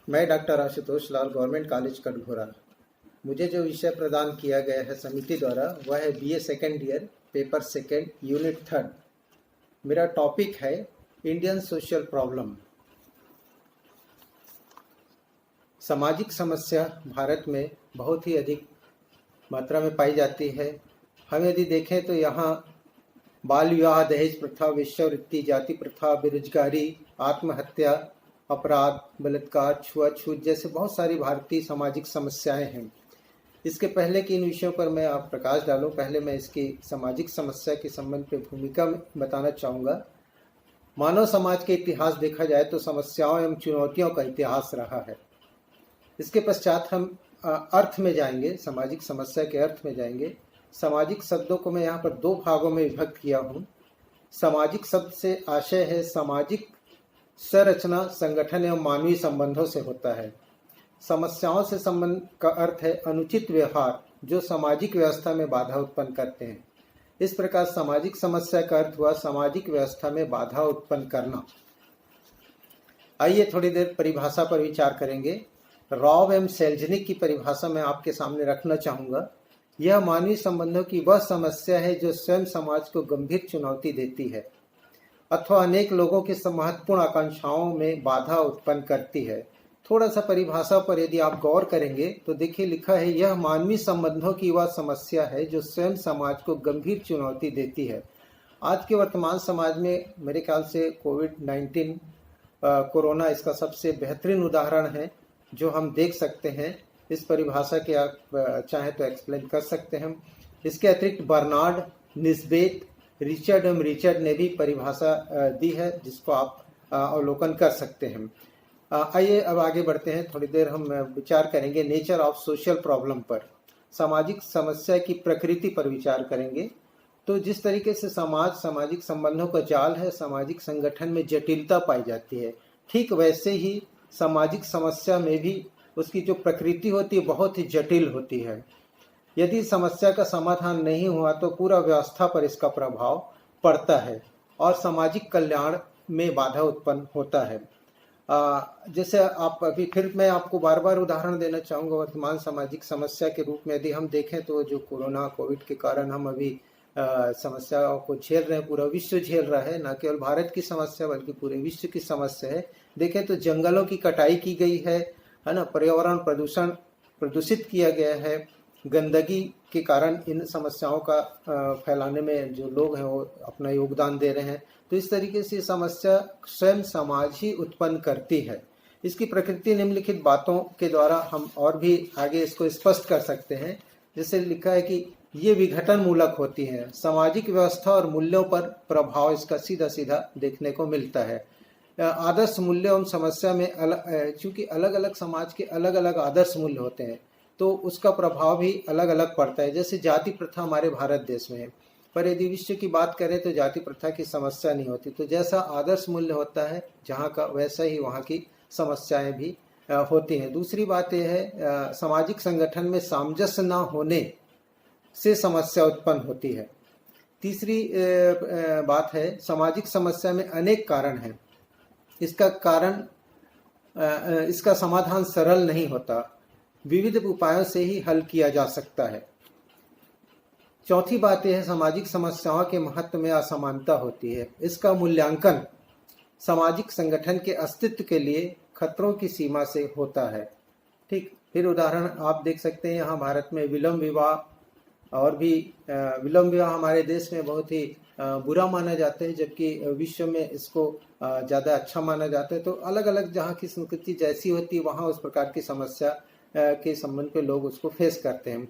मैं डॉक्टर आशुतोष लाल, government college Katghora. मुझे जो विषय प्रदान किया गया है समिति द्वारा वह है BA second year, paper second, unit 3। मेरा टॉपिक है इंडियन सोशल प्रॉब्लम। सामाजिक समस्या भारत में बहुत ही अधिक मात्रा में पाई जाती है। हम यदि देखें तो यहाँ बाल विवाह, दहेज प्रथा, वेश्यावृत्ति, जाति प्रथा, बेरोजगारी, आत्महत्या, अपराध, बलात्कार, छुआछूत जैसे बहुत सारी भारतीय सामाजिक समस्याएं हैं। इसके पहले कि इन विषयों पर मैं आप प्रकाश डालूं, पहले मैं इसकी सामाजिक समस्या के संबंध में भूमिका बताना चाहूँगा। मानव समाज के इतिहास देखा जाए तो समस्याओं एवं चुनौतियों का इतिहास रहा है। इसके पश्चात हम अर्थ में जाएंगे, सामाजिक समस्या के अर्थ में जाएंगे। सामाजिक शब्दों को मैं यहाँ पर दो भागों में विभक्त किया हूँ। सामाजिक शब्द से आशय है सामाजिक संरचना, संगठन एवं मानवीय संबंधों से होता है। समस्याओं से संबंध का अर्थ है अनुचित व्यवहार जो सामाजिक व्यवस्था में बाधा उत्पन्न करते हैं। इस प्रकार सामाजिक समस्या का अर्थ हुआ सामाजिक व्यवस्था में बाधा उत्पन्न करना। आइए थोड़ी देर परिभाषा पर विचार करेंगे। रॉब एम सेल्जनिक की परिभाषा मैं आपके सामने रखना चाहूँगा। यह मानवीय संबंधों की वह समस्या है जो स्वयं समाज को गंभीर चुनौती देती है अथवा अनेक लोगों की महत्वपूर्ण आकांक्षाओं में बाधा उत्पन्न करती है। थोड़ा सा परिभाषा पर यदि आप गौर करेंगे तो देखिए, लिखा है यह मानवीय संबंधों की वह समस्या है जो स्वयं समाज को गंभीर चुनौती देती है। आज के वर्तमान समाज में मेरे ख्याल से कोविड-19 कोरोना इसका सबसे बेहतरीन उदाहरण है जो हम देख सकते हैं। इस परिभाषा के आप चाहें तो एक्सप्लेन कर सकते हैं। इसके अतिरिक्त बर्नार्ड, निस्बेट, रिचर्ड ने भी परिभाषा दी है जिसको आप अवलोकन कर सकते हैं। आइए अब आगे बढ़ते हैं। थोड़ी देर हम विचार करेंगे नेचर ऑफ सोशल प्रॉब्लम पर, सामाजिक समस्या की प्रकृति पर विचार करेंगे। तो जिस तरीके से समाज सामाजिक संबंधों का जाल है, सामाजिक संगठन में जटिलता पाई जाती है, ठीक वैसे ही सामाजिक समस्या में भी उसकी जो प्रकृति होती है बहुत ही जटिल होती है। यदि समस्या का समाधान नहीं हुआ तो पूरा व्यवस्था पर इसका प्रभाव पड़ता है और सामाजिक कल्याण में बाधा उत्पन्न होता है। जैसे आप अभी फिर मैं आपको बार बार उदाहरण देना चाहूँगा वर्तमान सामाजिक समस्या के रूप में। यदि हम देखें तो जो कोविड के कारण हम अभी समस्याओं को झेल रहे हैं, पूरा विश्व झेल रहा है, न केवल भारत की समस्या बल्कि पूरे विश्व की समस्या है। देखें तो जंगलों की कटाई की गई है ना, पर्यावरण प्रदूषित किया गया है। गंदगी के कारण इन समस्याओं का फैलाने में जो लोग हैं वो अपना योगदान दे रहे हैं। तो इस तरीके से समस्या स्वयं समाज ही उत्पन्न करती है। इसकी प्रकृति निम्नलिखित बातों के द्वारा हम और भी आगे इसको स्पष्ट कर सकते हैं। जैसे लिखा है कि ये विघटन मूलक होती हैं, सामाजिक व्यवस्था और मूल्यों पर प्रभाव इसका सीधा सीधा देखने को मिलता है। आदर्श मूल्य एवं समस्या में चूंकि अलग अलग समाज के अलग अलग आदर्श मूल्य होते हैं तो उसका प्रभाव भी अलग अलग पड़ता है। जैसे जाति प्रथा हमारे भारत देश में है, पर यदि विश्व की बात करें तो जाति प्रथा की समस्या नहीं होती। तो जैसा आदर्श मूल्य होता है जहाँ का, वैसा ही वहाँ की समस्याएं भी होती हैं। दूसरी बात यह है सामाजिक संगठन में सामंजस्य न होने से समस्या उत्पन्न होती है। तीसरी बात है सामाजिक समस्या में अनेक कारण हैं। इसका समाधान सरल नहीं होता, विविध उपायों से ही हल किया जा सकता है। चौथी बात यह है सामाजिक समस्याओं के महत्व में असमानता होती है। इसका मूल्यांकन सामाजिक संगठन के अस्तित्व के लिए खतरों की सीमा से होता है। ठीक, फिर उदाहरण आप देख सकते हैं यहाँ भारत में विलम्ब विवाह और भी विलम्ब विवाह हमारे देश में बहुत ही बुरा माना जाता है, जबकि विश्व में इसको ज़्यादा अच्छा माना जाता है। तो अलग अलग जहाँ की संस्कृति जैसी होती है वहाँ उस प्रकार की समस्या के संबंध पे लोग उसको फेस करते हैं।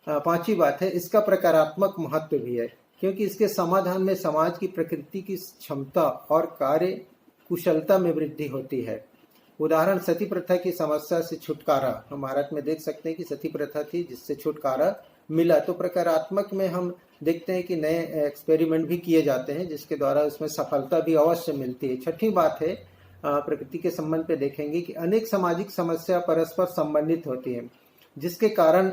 पांचवी बात है इसका प्रकारात्मक महत्व भी है, क्योंकि इसके समाधान में समाज की प्रकृति की क्षमता और कार्य कुशलता में वृद्धि होती है। उदाहरण सती प्रथा की समस्या से छुटकारा, हम भारत में देख सकते हैं कि सती प्रथा थी जिससे छुटकारा मिला। तो प्रकारात्मक में हम देखते हैं कि नए एक्सपेरिमेंट भी किए जाते हैं जिसके द्वारा उसमें सफलता भी अवश्य मिलती है। छठी बात है प्रकृति के संबंध पे देखेंगे कि अनेक सामाजिक समस्या परस्पर संबंधित होती हैं जिसके कारण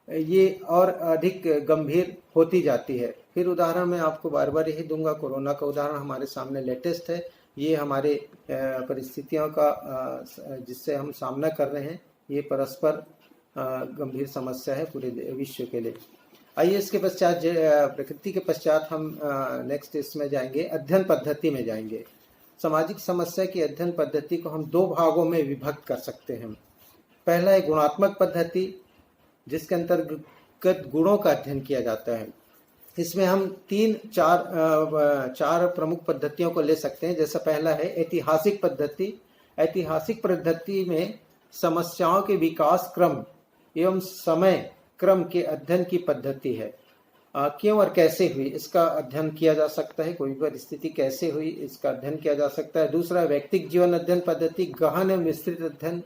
ये और अधिक गंभीर होती जाती है। फिर उदाहरण मैं आपको बार बार यही दूंगा, कोरोना का उदाहरण हमारे सामने लेटेस्ट है। ये हमारे परिस्थितियों का जिससे हम सामना कर रहे हैं, ये परस्पर गंभीर समस्या है पूरे विश्व के लिए। आइए इसके पश्चात प्रकृति के पश्चात हम नेक्स्ट इसमें जाएंगे, अध्ययन पद्धति में जाएंगे। सामाजिक समस्या की अध्ययन पद्धति को हम दो भागों में विभक्त कर सकते हैं। पहला है गुणात्मक पद्धति, जिसके अंतर्गत गुणों का अध्ययन किया जाता है। इसमें हम चार प्रमुख पद्धतियों को ले सकते हैं। जैसा पहला है ऐतिहासिक पद्धति। ऐतिहासिक पद्धति में समस्याओं के विकास क्रम एवं समय क्रम के अध्ययन की पद्धति है। क्यों और कैसे हुई इसका अध्ययन किया जा सकता है, कोई भी परिस्थिति कैसे हुई इसका अध्ययन किया जा सकता है। दूसरा व्यक्तिगत जीवन अध्ययन पद्धति, गहन एवं विस्तृत अध्ययन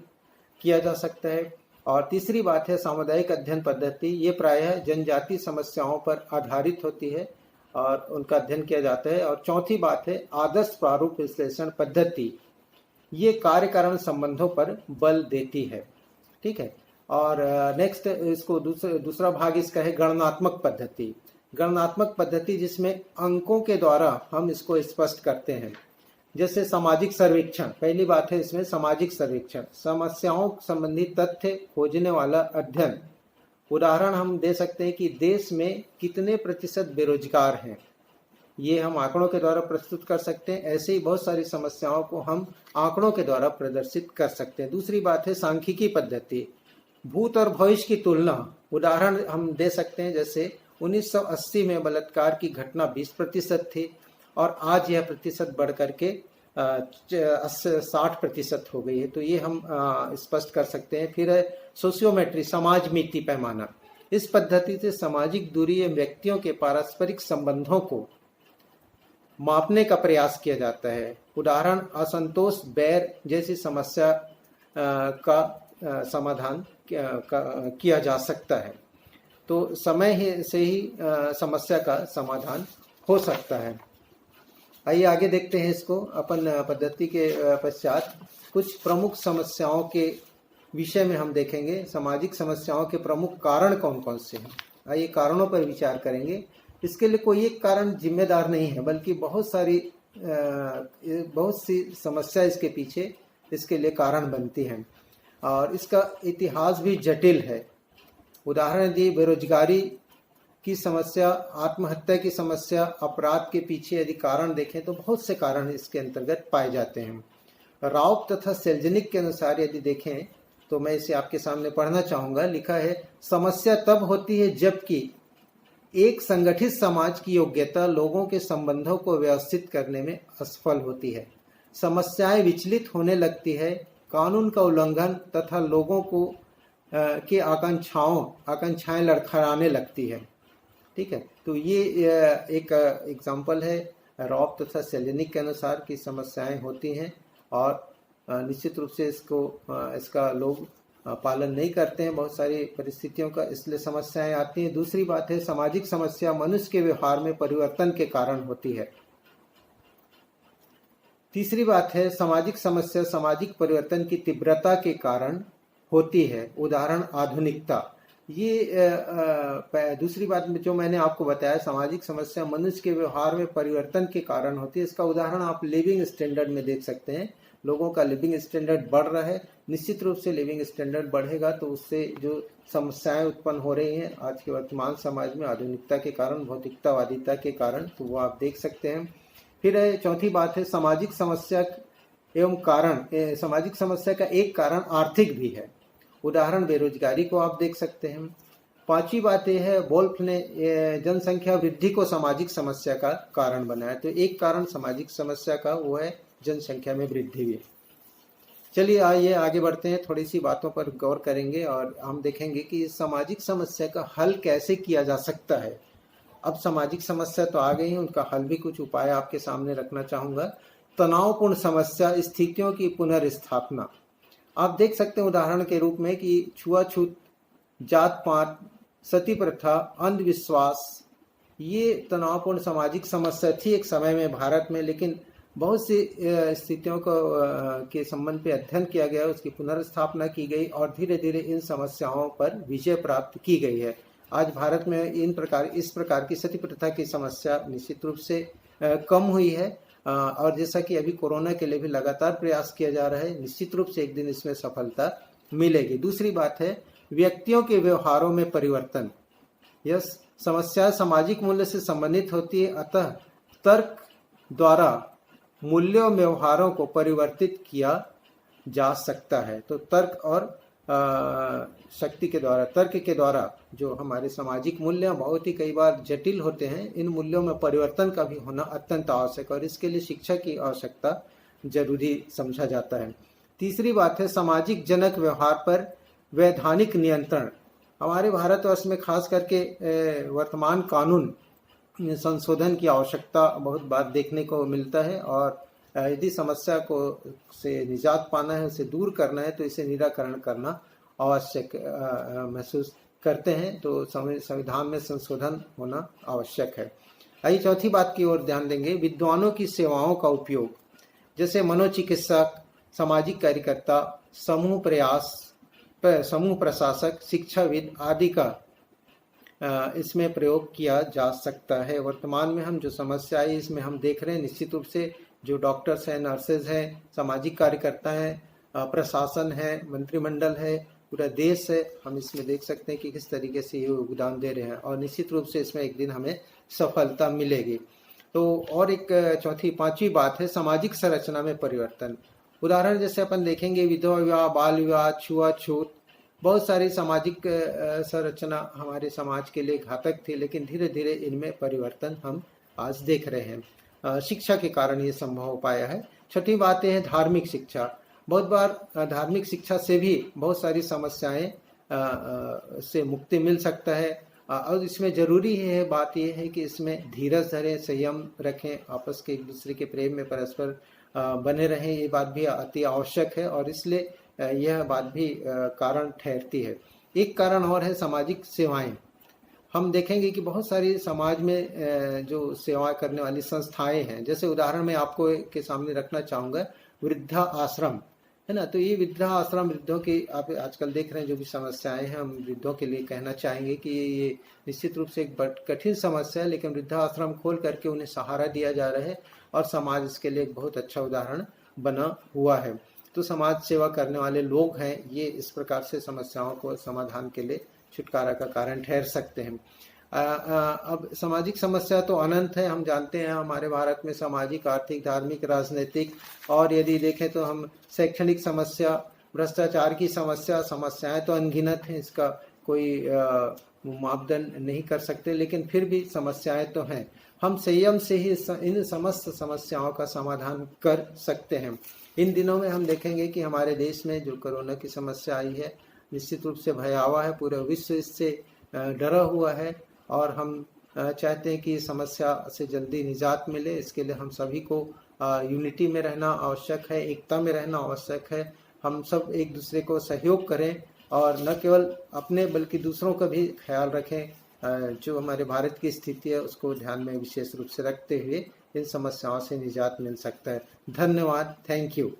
किया जा सकता है। और तीसरी बात है सामुदायिक अध्ययन पद्धति। ये प्रायः जनजातीय समस्याओं पर आधारित होती है और उनका अध्ययन किया जाता है। और चौथी बात है आदर्श प्रारूप विश्लेषण पद्धति। ये कार्य कारण संबंधों पर बल देती है। ठीक है। और नेक्स्ट इसको दूसरा भाग इसका है गणनात्मक पद्धति। गणनात्मक पद्धति जिसमें अंकों के द्वारा हम इसको स्पष्ट करते हैं। जैसे सामाजिक सर्वेक्षण, पहली बात है इसमें सामाजिक सर्वेक्षण, समस्याओं संबंधी तथ्य खोजने वाला अध्ययन। उदाहरण हम दे सकते हैं कि देश में कितने प्रतिशत बेरोजगार हैं, ये हम आंकड़ों के द्वारा प्रस्तुत कर सकते हैं। ऐसे ही बहुत सारी समस्याओं को हम आंकड़ों के द्वारा प्रदर्शित कर सकते हैं। दूसरी बात है सांख्यिकी पद्धति, भूत और भविष्य की तुलना। उदाहरण हम दे सकते हैं जैसे 1980 में बलात्कार की घटना 20% थी और आज यह प्रतिशत बढ़ करके 60% हो गई है। तो ये हम स्पष्ट कर सकते हैं। फिर है सोशियोमेट्री, समाज मिति पैमाना। इस पद्धति से सामाजिक दूरी एवं व्यक्तियों के पारस्परिक संबंधों को मापने का प्रयास किया जाता है। उदाहरण असंतोष, बैर जैसी समस्या का समाधान किया जा सकता है। तो समय से ही समस्या का समाधान हो सकता है। आइए आगे देखते हैं इसको। अपन पद्धति के पश्चात कुछ प्रमुख समस्याओं के विषय में हम देखेंगे। सामाजिक समस्याओं के प्रमुख कारण कौन कौन से हैं, आइए कारणों पर विचार करेंगे। इसके लिए कोई एक कारण जिम्मेदार नहीं है, बल्कि बहुत सी समस्या इसके पीछे इसके लिए कारण बनती हैं और इसका इतिहास भी जटिल है। उदाहरण दिए बेरोजगारी की समस्या, आत्महत्या की समस्या, अपराध के पीछे यदि कारण देखें तो बहुत से कारण इसके अंतर्गत पाए जाते हैं। राव तथा सेल्जनिक के अनुसार यदि देखें तो मैं इसे आपके सामने पढ़ना चाहूँगा। लिखा है, समस्या तब होती है जबकि एक संगठित समाज की योग्यता लोगों के संबंधों को व्यवस्थित करने में असफल होती है। समस्याएं विचलित होने लगती है, कानून का उल्लंघन तथा लोगों को के आकांक्षाएं लड़खड़ाने लगती है। ठीक है। तो ये एक एग्जाम्पल है रॉब तथा सेल्जनिक के अनुसार की समस्याएं होती हैं और निश्चित रूप से इसका लोग पालन नहीं करते हैं बहुत सारी परिस्थितियों का, इसलिए समस्याएं आती हैं। दूसरी बात है सामाजिक समस्या मनुष्य के व्यवहार में परिवर्तन के कारण होती है। तीसरी बात है सामाजिक समस्या सामाजिक परिवर्तन की तीव्रता के कारण होती है। उदाहरण आधुनिकता। ये दूसरी बात में जो मैंने आपको बताया, सामाजिक समस्या मनुष्य के व्यवहार में परिवर्तन के कारण होती है। इसका उदाहरण आप लिविंग स्टैंडर्ड में देख सकते हैं। लोगों का लिविंग स्टैंडर्ड बढ़ रहा है, निश्चित रूप से लिविंग स्टैंडर्ड बढ़ेगा तो उससे जो समस्याएं उत्पन्न हो रही हैं आज के वर्तमान समाज में आधुनिकता के कारण, भौतिकतावादिता के कारण, तो वो आप देख सकते हैं। फिर चौथी बात है सामाजिक समस्या एवं कारण, सामाजिक समस्या का एक कारण आर्थिक भी है। उदाहरण बेरोजगारी को आप देख सकते हैं। पांचवी बात यह है वोल्फ ने जनसंख्या वृद्धि को सामाजिक समस्या का कारण बनाया। तो एक कारण सामाजिक समस्या का वो है जनसंख्या में वृद्धि भी। चलिए आइए आगे बढ़ते हैं, थोड़ी सी बातों पर गौर करेंगे और हम देखेंगे कि इस सामाजिक समस्या का हल कैसे किया जा सकता है। अब सामाजिक समस्या तो आ गई है, उनका हल भी कुछ उपाय आपके सामने रखना चाहूँगा। तनावपूर्ण समस्या, स्थितियों की पुनर्स्थापना। आप देख सकते हैं उदाहरण के रूप में कि छुआछूत, जात पात, सती प्रथा, अंधविश्वास, ये तनावपूर्ण सामाजिक समस्या थी एक समय में भारत में, लेकिन बहुत सी स्थितियों को के संबंध पे अध्ययन किया गया, उसकी पुनर्स्थापना की गई और धीरे धीरे इन समस्याओं पर विजय प्राप्त की गई है। आज भारत में इस प्रकार की सती प्रथा की समस्या निश्चित रूप से कम हुई है और जैसा कि अभी कोरोना के लिए भी लगातार प्रयास किया जा रहा है, निश्चित रूप से एक दिन इसमें सफलता मिलेगी। दूसरी बात है व्यक्तियों के व्यवहारों में परिवर्तन। यह समस्या सामाजिक मूल्य से संबंधित होती है, अतः तर्क द्वारा मूल्यों व्यवहारों को परिवर्तित किया जा सकता है। तो तर्क और शक्ति के द्वारा, तर्क के द्वारा जो हमारे सामाजिक मूल्य बहुत ही कई बार जटिल होते हैं, इन मूल्यों में परिवर्तन का भी होना अत्यंत आवश्यक और इसके लिए शिक्षा की आवश्यकता जरूरी समझा जाता है। तीसरी बात है सामाजिक जनक व्यवहार पर वैधानिक नियंत्रण। हमारे भारतवर्ष में खास करके वर्तमान कानून संशोधन की आवश्यकता बहुत बार देखने को मिलता है और यदि समस्या को से निजात पाना है, उसे दूर करना है, तो इसे निराकरण करना आवश्यक महसूस करते हैं। तो संविधान में संशोधन होना आवश्यक है। आइए चौथी बात की ओर ध्यान देंगे, विद्वानों की सेवाओं का उपयोग, जैसे मनोचिकित्सक, सामाजिक कार्यकर्ता, समूह प्रशासक, शिक्षाविद आदि का इसमें प्रयोग किया जा सकता है। वर्तमान में हम जो समस्या है इसमें हम देख रहे हैं, निश्चित रूप से जो डॉक्टर्स हैं, नर्सेज हैं, सामाजिक कार्यकर्ता हैं, प्रशासन है, मंत्रिमंडल है, पूरा देश है, हम इसमें देख सकते हैं कि किस तरीके से ये योगदान दे रहे हैं और निश्चित रूप से इसमें एक दिन हमें सफलता मिलेगी। तो और एक पांचवी बात है सामाजिक संरचना में परिवर्तन। उदाहरण जैसे अपन देखेंगे विधवा विवाह, बाल विवाह, छुआछूत, बहुत सारी सामाजिक संरचना हमारे समाज के लिए घातक थी, लेकिन धीरे धीरे इनमें परिवर्तन हम आज देख रहे हैं। शिक्षा के कारण ये संभव हो पाया है। छठी बात है धार्मिक शिक्षा। बहुत बार धार्मिक शिक्षा से भी बहुत सारी समस्याएं से मुक्ति मिल सकता है और इसमें जरूरी है बात यह है कि इसमें धीरज धरें, संयम रखें, आपस के एक दूसरे के प्रेम में परस्पर बने रहें, ये बात भी अति आवश्यक है और इसलिए यह बात भी कारण ठहरती है। एक कारण और है सामाजिक सेवाएं। हम देखेंगे कि बहुत सारी समाज में जो सेवा करने वाली संस्थाएं हैं, जैसे उदाहरण मैं आपको के सामने रखना चाहूँगा वृद्धा आश्रम, है ना। तो ये वृद्धा आश्रम, वृद्धों की आप आजकल देख रहे हैं जो भी समस्याएं हैं, हम वृद्धों के लिए कहना चाहेंगे कि ये निश्चित रूप से एक कठिन समस्या है, लेकिन वृद्धा आश्रम खोल करके उन्हें सहारा दिया जा रहा है और समाज इसके लिए एक बहुत अच्छा उदाहरण बना हुआ है। तो समाज सेवा करने वाले लोग हैं, ये इस प्रकार से समस्याओं को समाधान के लिए छुटकारा का कारण ठहर सकते हैं। अब सामाजिक समस्या तो अनंत है, हम जानते हैं हमारे भारत में सामाजिक, आर्थिक, धार्मिक, राजनीतिक और यदि देखें तो हम शैक्षणिक समस्या, भ्रष्टाचार की समस्याएं तो अनगिनत हैं, इसका कोई मापदंड नहीं कर सकते, लेकिन फिर भी समस्याएं तो हैं। हम संयम से ही इन समस्त समस्याओं का समाधान कर सकते हैं। इन दिनों में हम देखेंगे कि हमारे देश में जो कोरोना की समस्या आई है निश्चित रूप से भयावह है, पूरा विश्व इससे डरा हुआ है और हम चाहते हैं कि समस्या से जल्दी निजात मिले। इसके लिए हम सभी को यूनिटी में रहना आवश्यक है, एकता में रहना आवश्यक है। हम सब एक दूसरे को सहयोग करें और न केवल अपने बल्कि दूसरों का भी ख्याल रखें। जो हमारे भारत की स्थिति है उसको ध्यान में विशेष रूप से रखते हुए इन समस्याओं से निजात मिल सकता है। धन्यवाद, थैंक यू।